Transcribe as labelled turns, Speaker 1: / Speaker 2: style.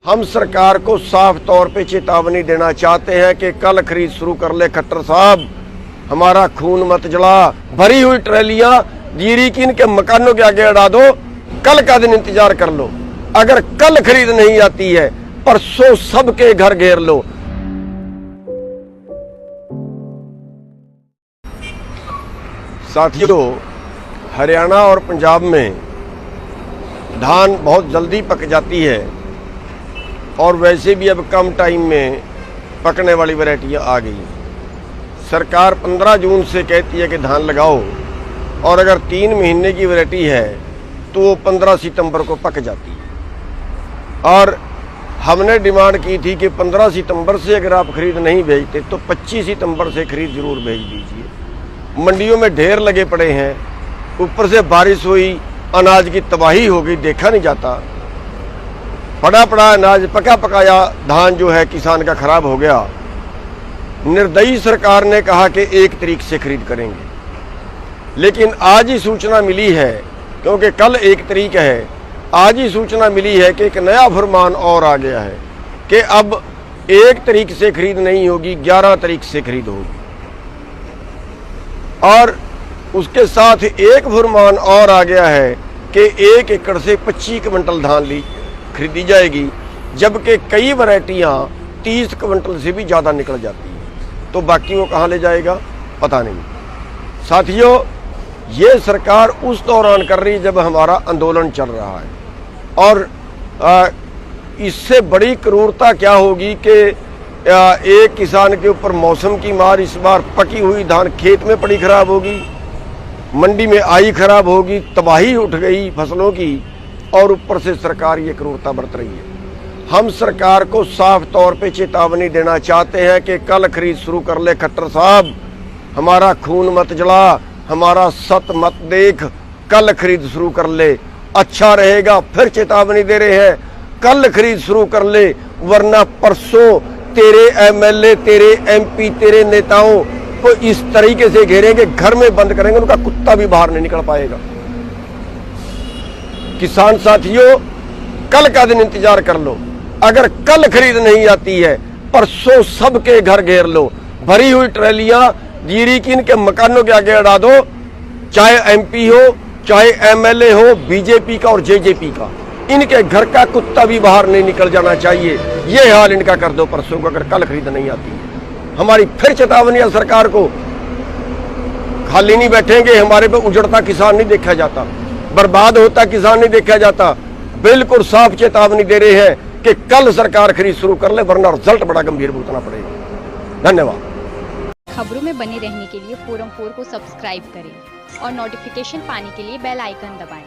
Speaker 1: हम सरकार को साफ तौर पे चेतावनी देना चाहते हैं कि कल खरीद शुरू कर ले खट्टर साहब, हमारा खून मत जला। भरी हुई ट्रैलियां जीरी की इनके मकानों के आगे अड़ा दो, कल का दिन इंतजार कर लो। अगर कल खरीद नहीं आती है, परसों सबके घर घेर लो। साथियों, हरियाणा और पंजाब में धान बहुत जल्दी पक जाती है और वैसे भी अब कम टाइम में पकने वाली वैरायटियाँ आ गई। सरकार 15 जून से कहती है कि धान लगाओ, और अगर 3 महीने की वैरायटी है तो वो 15 सितंबर को पक जाती है। और हमने डिमांड की थी कि 15 सितंबर से अगर आप खरीद नहीं भेजते तो 25 सितंबर से खरीद जरूर भेज दीजिए। मंडियों में ढेर लगे पड़े हैं, ऊपर से बारिश हुई, अनाज की तबाही हो गई, देखा नहीं जाता। पड़ा पड़ा अनाज, पका पकाया धान जो है किसान का खराब हो गया। निर्दयी सरकार ने कहा कि 1 तारीख से खरीद करेंगे, लेकिन आज ही सूचना मिली है, क्योंकि कल 1 तारीख है, आज ही सूचना मिली है कि एक नया फरमान और आ गया है कि अब 1 तारीख से खरीद नहीं होगी, 11 तारीख से खरीद होगी। और उसके साथ एक फरमान और आ गया है कि 1 एकड़ से 25 क्विंटल धान खरीदी जाएगी, जबकि कई वैरायटियाँ 30 क्विंटल से भी ज़्यादा निकल जाती हैं। तो बाकी वो कहाँ ले जाएगा पता नहीं। साथियों, ये सरकार उस दौरान कर रही जब हमारा आंदोलन चल रहा है, और इससे बड़ी क्रूरता क्या होगी कि एक किसान के ऊपर मौसम की मार, इस बार पकी हुई धान खेत में पड़ी खराब होगी, मंडी में आई खराब होगी, तबाही उठ गई फसलों की, और ऊपर से सरकार ये क्रूरता बरत रही है। हम सरकार को साफ तौर पे चेतावनी देना चाहते हैं कि कल खरीद शुरू कर ले खट्टर साहब, हमारा खून मत जला, हमारा सत मत देख, कल खरीद शुरू कर ले, अच्छा रहेगा। फिर चेतावनी दे रहे हैं, कल खरीद शुरू कर ले, वरना परसों तेरे एमएलए, तेरे एमपी, तेरे नेताओं को इस तरीके से घेरेंगे, घर में बंद करेंगे, उनका कुत्ता भी बाहर नहीं निकल पाएगा। किसान साथियों, कल का दिन इंतजार कर लो। अगर कल खरीद नहीं आती है, परसों सबके घर घेर लो। भरी हुई ट्रैलियां जीरी की इनके मकानों के आगे अड़ा दो, चाहे एमपी हो, चाहे एमएलए हो, बीजेपी का और जेजेपी का, इनके घर का कुत्ता भी बाहर नहीं निकल जाना चाहिए। ये हाल इनका कर दो परसों को, अगर कल खरीद नहीं आती है। हमारी फिर चेतावनी है सरकार को, खाली नहीं बैठेंगे। हमारे पे उजड़ता किसान नहीं देखा जाता, बर्बाद होता किसान नहीं देखा जाता। बिल्कुल साफ चेतावनी दे रहे हैं कि कल सरकार खरीद शुरू कर ले, वरना रिजल्ट बड़ा गंभीर भुगतना पड़ेगा। धन्यवाद।
Speaker 2: खबरों में बने रहने के लिए फोरम 4 को सब्सक्राइब करें और नोटिफिकेशन पाने के लिए बेल आइकन दबाएं।